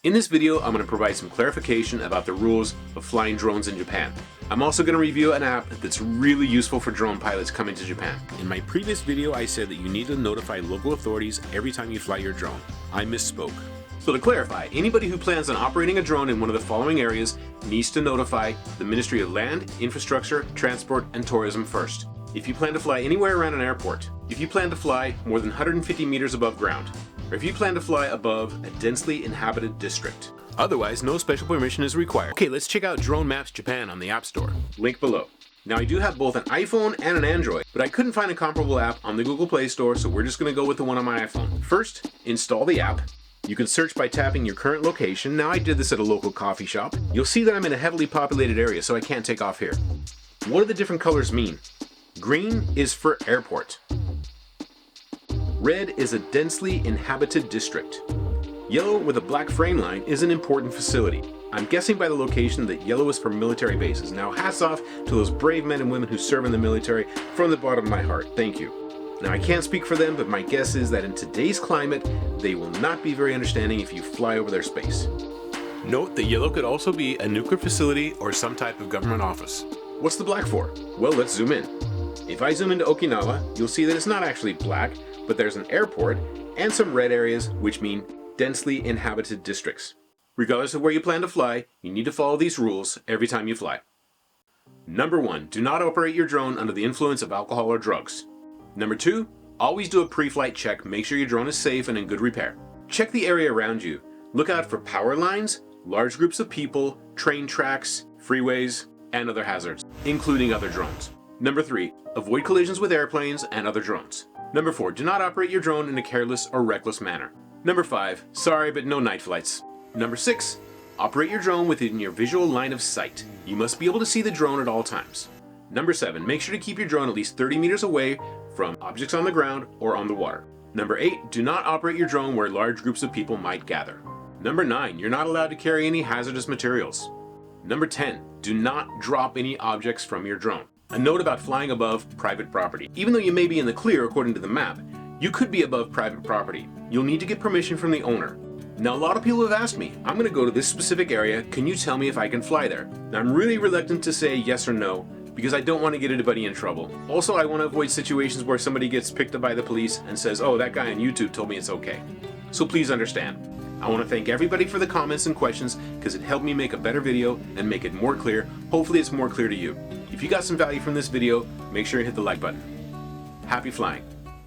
In this video, I'm going to provide some clarification about the rules of flying drones in Japan. I'm also going to review an app that's really useful for drone pilots coming to Japan. In my previous video, I said that you need to notify local authorities every time you fly your drone. I misspoke. So to clarify, anybody who plans on operating a drone in one of the following areas needs to notify the Ministry of Land, Infrastructure, Transport, and Tourism first. If you plan to fly anywhere around an airport, if you plan to fly more than 150 meters above ground, or if you plan to fly above a densely inhabited district. Otherwise, no special permission is required. Okay, let's check out Drone Maps Japan on the App Store. Link below. Now I do have both an iPhone and an Android, but I couldn't find a comparable app on the Google Play Store, so we're just going to go with the one on my iPhone. First, install the app. You can search by tapping your current location. Now I did this at a local coffee shop. You'll see that I'm in a heavily populated area, so I can't take off here. What do the different colors mean? Green is for airport. Red is a densely inhabited district. Yellow with a black frame line is an important facility. I'm guessing by the location that yellow is for military bases. Now hats off to those brave men and women who serve in the military from the bottom of my heart. Thank you. Now I can't speak for them, but my guess is that in today's climate, they will not be very understanding if you fly over their space. Note that yellow could also be a nuclear facility or some type of government office. What's the black for? Well, let's zoom in. If I zoom into Okinawa, you'll see that it's not actually black, but there's an airport and some red areas, which mean densely inhabited districts. Regardless of where you plan to fly, you need to follow these rules every time you fly. Number 1, do not operate your drone under the influence of alcohol or drugs. Number 2, always do a pre-flight check. Make sure your drone is safe and in good repair. Check the area around you. Look out for power lines, large groups of people, train tracks, freeways, and other hazards, including other drones. Number 3, avoid collisions with airplanes and other drones. Number 4, do not operate your drone in a careless or reckless manner. Number 5, sorry but no night flights. Number 6, operate your drone within your visual line of sight. You must be able to see the drone at all times. Number 7, make sure to keep your drone at least 30 meters away from objects on the ground or on the water. Number 8, do not operate your drone where large groups of people might gather. Number 9, you're not allowed to carry any hazardous materials. Number 10, do not drop any objects from your drone. A note about flying above private property. Even though you may be in the clear according to the map, you could be above private property. You'll need to get permission from the owner. Now a lot of people have asked me, I'm going to go to this specific area, can you tell me if I can fly there? Now I'm really reluctant to say yes or no, because I don't want to get anybody in trouble. Also, I want to avoid situations where somebody gets picked up by the police and says, oh, that guy on YouTube told me it's okay. So please understand. I want to thank everybody for the comments and questions because it helped me make a better video and make it more clear. Hopefully it's more clear to you. If you got some value from this video, make sure you hit the like button. Happy flying.